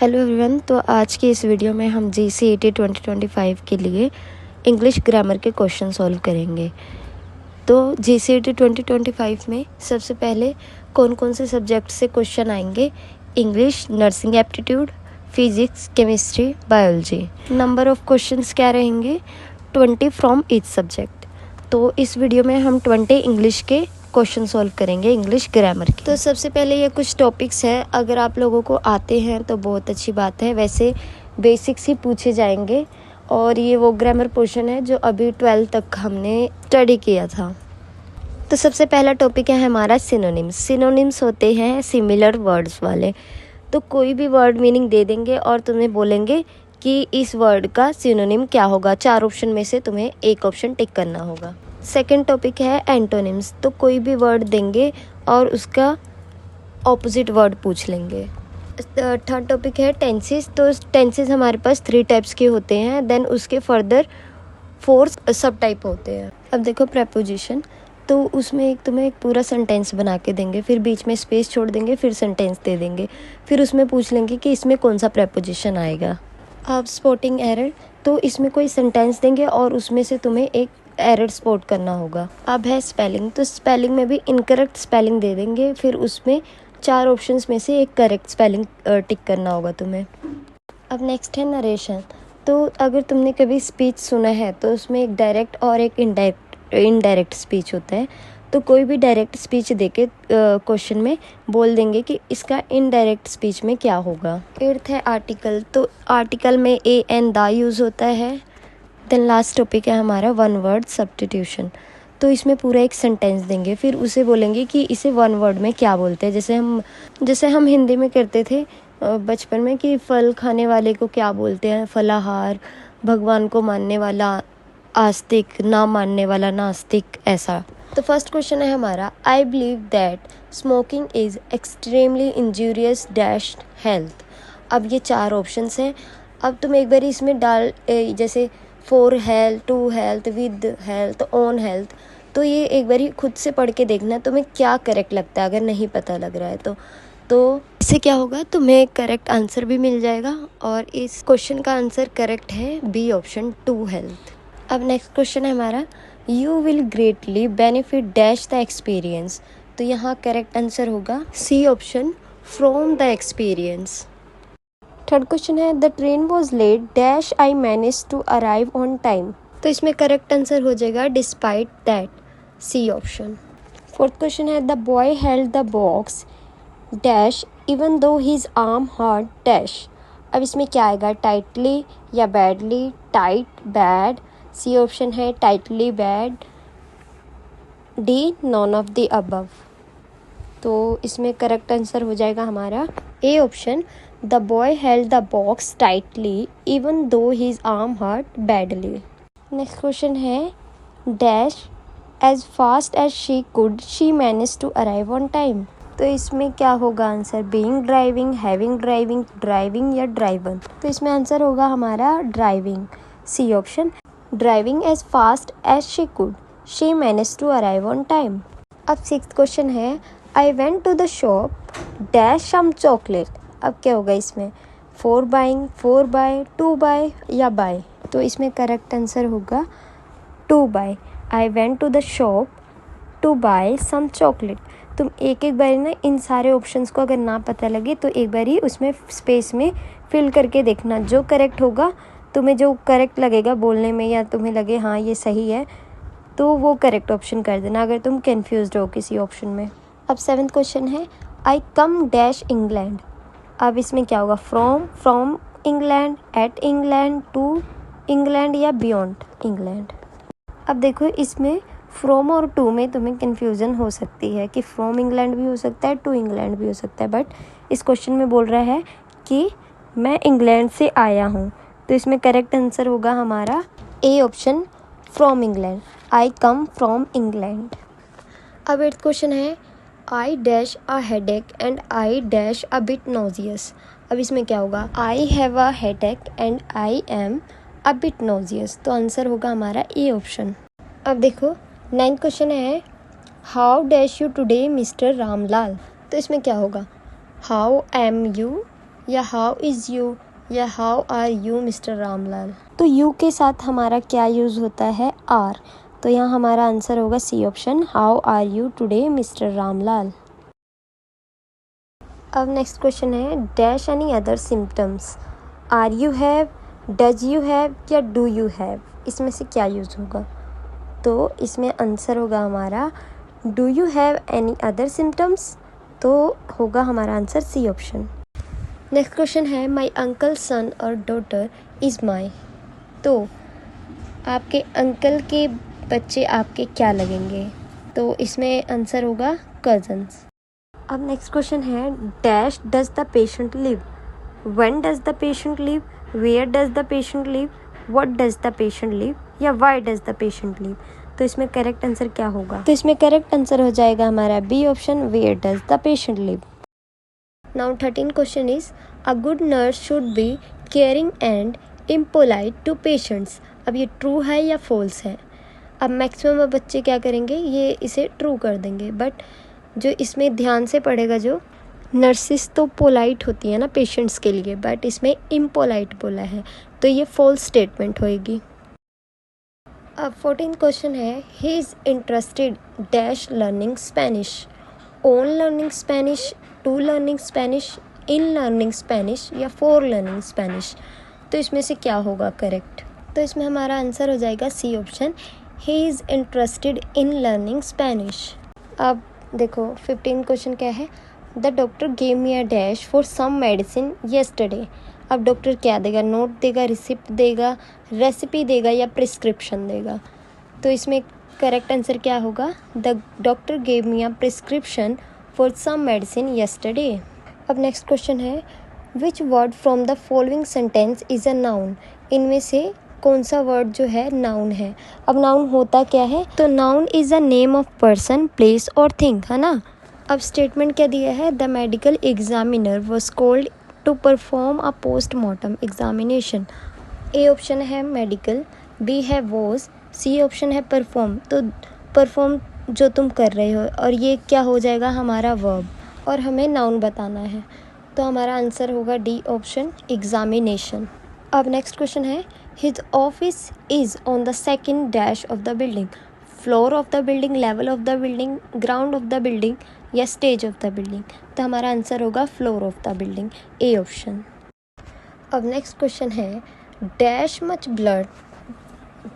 Hello everyone. तो आज की इस वीडियो में हम GCET 2025 के लिए इंग्लिश ग्रामर के क्वेश्चन सॉल्व करेंगे। तो GCET 2025 में सबसे पहले कौन कौन से सब्जेक्ट से क्वेश्चन आएंगे? English, nursing aptitude, physics, chemistry, biology. Number of questions क्या रहेंगे? 20 फ्रॉम ईच सब्जेक्ट। तो इस वीडियो में हम 20 इंग्लिश के क्वेश्चन सॉल्व करेंगे, इंग्लिश ग्रामर की। तो सबसे पहले ये कुछ टॉपिक्स हैं, अगर आप लोगों को आते हैं तो बहुत अच्छी बात है, वैसे बेसिक्स ही पूछे जाएंगे और ये वो ग्रामर पोर्शन है जो अभी 12 तक हमने स्टडी किया था। तो सबसे पहला टॉपिक है हमारा सिनोनिम्स। सिनोनिम्स होते हैं सिमिलर वर्ड्स वाले। तो कोई भी वर्ड मीनिंग दे देंगे और तुम्हें बोलेंगे कि इस वर्ड का सिनोनिम क्या होगा। 4 ऑप्शन में से तुम्हें एक ऑप्शन टिक करना होगा। सेकंड टॉपिक है एंटोनिम्स। तो कोई भी वर्ड देंगे और उसका ऑपोजिट वर्ड पूछ लेंगे। थर्ड टॉपिक है टेंसेस। तो टेंसेस हमारे पास 3 टाइप्स के होते हैं, देन उसके फर्दर 4 सब टाइप होते हैं। अब देखो प्रेपोजिशन, तो उसमें तुम्हें एक पूरा सेंटेंस बना के देंगे, फिर बीच में स्पेस छोड़ देंगे, फिर सेंटेंस दे देंगे, फिर उसमें पूछ लेंगे कि इसमें कौन सा प्रेपोजिशन आएगा। अब स्पॉटिंग एरर, तो इसमें कोई सेंटेंस देंगे और उसमें से तुम्हें एक एरर स्पॉट करना होगा। अब है स्पेलिंग, तो स्पेलिंग में भी इनकरेक्ट स्पेलिंग दे देंगे, फिर उसमें 4 ऑप्शंस में से एक करेक्ट स्पेलिंग टिक करना होगा तुम्हें। अब नेक्स्ट है नरेशन। तो अगर तुमने कभी स्पीच सुना है तो उसमें एक डायरेक्ट और एक इनडायरेक्ट स्पीच होता है। तो कोई भी डायरेक्ट स्पीच देके क्वेश्चन में बोल देंगे कि इसका इनडायरेक्ट स्पीच में क्या होगा। 8th है आर्टिकल। तो आर्टिकल में ए एंड द यूज़ होता है। देन लास्ट टॉपिक है हमारा वन वर्ड सब्स्टिट्यूशन। तो इसमें पूरा एक सेंटेंस देंगे, फिर उसे बोलेंगे कि इसे वन वर्ड में क्या बोलते हैं। जैसे हम हिंदी में करते थे बचपन में कि फल खाने वाले को क्या बोलते हैं, फलाहार, भगवान को मानने वाला आस्तिक, ना मानने वाला नास्तिक, ऐसा। तो फर्स्ट क्वेश्चन है हमारा, I believe that smoking is extremely injurious dash health. अब ये 4 ऑप्शंस हैं। अब तुम एक बार इसमें डाल जैसे for health, to health, with health, on health, तो ये एक बार खुद से पढ़ के देखना तुम्हें क्या करेक्ट लगता है। अगर नहीं पता लग रहा है तो इससे क्या होगा, तुम्हें करेक्ट आंसर भी मिल जाएगा। और इस क्वेश्चन का आंसर करेक्ट है बी ऑप्शन, टू हेल्थ। अब नेक्स्ट क्वेश्चन है हमारा, you will greatly benefit dash the experience. तो यहाँ करेक्ट आंसर होगा C option, from the experience. Third question है, the train was late dash I manage to arrive on time. तो इसमें correct answer हो जाएगा despite that, C option. Fourth question है, the boy held the box dash even though his arm hurt dash. अब इसमें क्या आएगा, tightly या badly? Tight, bad, C option है tightly bad, D none of the above. तो इसमें correct answer हो जाएगा हमारा A option, the boy held the box tightly even though his arm hurt badly. Next question है, dash as fast as she could she manage to arrive on time. तो इसमें क्या होगा answer, being driving, having driving, driving या driven. तो इसमें answer होगा हमारा driving, C option, driving as fast as she could she manage to arrive on time. अब 6th क्वेश्चन है, I went to the shop dash some chocolate. अब क्या होगा इसमें, for buying, for buy, to buy या buy. तो इसमें correct answer होगा to buy. I went to the shop to buy some chocolate. तुम एक बारी ना इन सारे ऑप्शंस को अगर ना पता लगे तो एक बारी उसमें स्पेस में फिल करके देखना, जो करेक्ट होगा, तुम्हें जो करेक्ट लगेगा बोलने में या तुम्हें लगे हाँ ये सही है, तो वो करेक्ट ऑप्शन कर देना अगर तुम कन्फ्यूज्ड हो किसी ऑप्शन में। अब 7th क्वेश्चन है, आई कम डैश इंग्लैंड। अब इसमें क्या होगा, from England, at England, to England या बियॉन्ड इंग्लैंड। अब देखो इसमें फ्रॉम और टू में तुम्हें कन्फ्यूज़न हो सकती है कि फ्रॉम इंग्लैंड भी हो सकता है, टू इंग्लैंड भी हो सकता है, बट इस क्वेश्चन में बोल रहा है कि मैं इंग्लैंड से आया हूँ। तो इसमें करेक्ट आंसर होगा हमारा A option, from England, I come from England. अब 8th क्वेश्चन है, I dash a headache and I dash a bit nauseous. अब इसमें क्या होगा, I have a headache and I am a bit nauseous. तो answer होगा हमारा A option. अब देखो 9th क्वेश्चन है, how dash you today mister Ramlal. तो इसमें क्या होगा, हाउ एम यू, या हाउ इज़ यू या how are you mister Ramlal. तो यू के साथ हमारा क्या यूज़ होता है, आर। तो यहाँ हमारा आंसर होगा C option, how are you today mister Ramlal. अब नेक्स्ट क्वेश्चन है, dash any other symptoms, are you have, does you have या डू यू हैव, इसमें से क्या यूज़ होगा। तो इसमें आंसर होगा हमारा do you have any other symptoms, तो होगा हमारा answer C option. Next question है, माई अंकल सन और डॉटर इज़ माई। तो आपके अंकल के बच्चे आपके क्या लगेंगे, तो इसमें आंसर होगा कज़न्स। अब नेक्स्ट क्वेश्चन है, dash does the patient live, when does the patient live, where does the patient live, what does the patient live या why does the patient live. तो इसमें करेक्ट आंसर क्या होगा। तो इसमें करेक्ट आंसर हो जाएगा हमारा B option, where does the patient live. Now 13 question is, a good nurse should be caring and impolite to patients. अब ये ट्रू है या फॉल्स है। अब मैक्सिमम बच्चे क्या करेंगे, ये इसे ट्रू कर देंगे, बट जो इसमें ध्यान से पढ़ेगा, जो नर्सिस तो पोलाइट होती है ना पेशेंट्स के लिए, बट इसमें इम्पोलाइट बोला है, तो ये फॉल्स स्टेटमेंट होएगी। अब 14 क्वेश्चन है, he is interested dash learning Spanish, on learning Spanish, to learning Spanish, in learning Spanish या फॉर लर्निंग स्पेनिश। तो इसमें से क्या होगा करेक्ट। तो इसमें हमारा आंसर हो जाएगा C option, he is interested in learning Spanish. अब देखो 15 क्वेश्चन क्या है, the doctor gave me a dash for some medicine yesterday. अब डॉक्टर क्या देगा, नोट देगा, रिसिप्ट देगा, रेसिपी देगा या प्रिस्क्रिप्शन देगा। तो इसमें करेक्ट आंसर क्या होगा, the doctor gave me a prescription for some medicine yesterday. अब नेक्स्ट क्वेश्चन है, which word from the following sentence is a noun. इनमें से कौन सा वर्ड जो है नाउन है। अब नाउन होता क्या है, तो noun is a name of person, place और थिंग, है ना। अब स्टेटमेंट क्या दिया है, the medical examiner was called to perform a postmortem examination. A option है मेडिकल, बी है वॉज, सी ऑप्शन है परफॉर्म। तो परफॉर्म जो तुम कर रहे हो, और ये क्या हो जाएगा हमारा वर्ब, और हमें नाउन बताना है, तो हमारा आंसर होगा डी ऑप्शन, एग्जामिनेशन। अब नेक्स्ट क्वेश्चन है, his office is on the second dash of the building, floor of the building, level of the building, ground of the building या स्टेज ऑफ द बिल्डिंग। तो हमारा answer होगा floor of the building, A option. अब next question है, dash much blood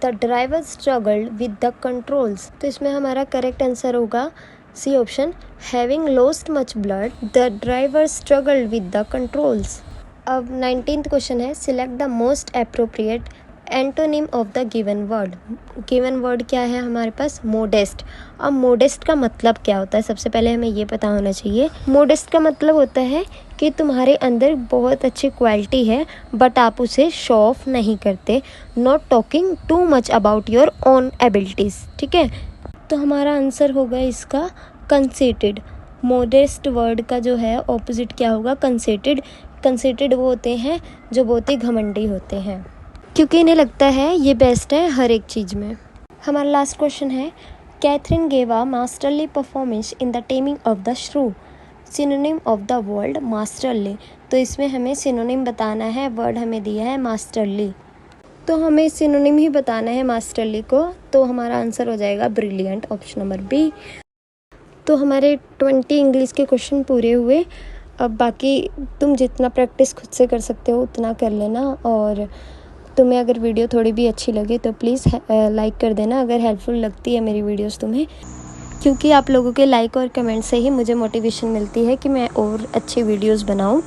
the driver struggled with the controls. तो इसमें हमारा correct answer होगा C option, having lost much blood the driver struggled with the controls. अब 19th question है, select the most appropriate antonym of the given word. Given word क्या है हमारे पास, modest. अब मोडेस्ट का मतलब क्या होता है, सबसे पहले हमें ये पता होना चाहिए। मोडेस्ट का मतलब होता है कि तुम्हारे अंदर बहुत अच्छी क्वालिटी है, बट आप उसे शो ऑफ नहीं करते, not talking too much about your own abilities, ठीक है। तो हमारा आंसर होगा इसका कंसेटेड। मोडेस्ट वर्ड का जो है ऑपोजिट क्या होगा, कंसेटेड। कंसेटेड वो होते हैं जो बहुत ही घमंडी होते हैं, क्योंकि इन्हें लगता है ये बेस्ट है हर एक चीज़ में। हमारा लास्ट क्वेश्चन है, Catherine gave a masterly performance in the Taming of the Shrew. Synonym of the word masterly. तो इसमें हमें सिनोनिम बताना है, वर्ड हमें दिया है मास्टरली, तो हमें सिनोनिम ही बताना है मास्टरली को। तो हमारा आंसर हो जाएगा ब्रिलियंट, ऑप्शन नंबर बी। तो हमारे 20 इंग्लिश के क्वेश्चन पूरे हुए। अब बाकी तुम जितना प्रैक्टिस खुद से कर सकते हो उतना कर लेना, और तुम्हें अगर वीडियो थोड़ी भी अच्छी लगे तो प्लीज़ लाइक कर देना अगर हेल्पफुल लगती है मेरी वीडियोस तुम्हें, क्योंकि आप लोगों के लाइक और कमेंट से ही मुझे मोटिवेशन मिलती है कि मैं और अच्छी वीडियोस बनाऊं।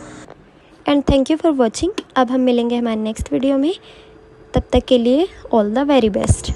And thank you for watching. अब हम मिलेंगे हमारे नेक्स्ट वीडियो में, तब तक के लिए ऑल द वेरी बेस्ट।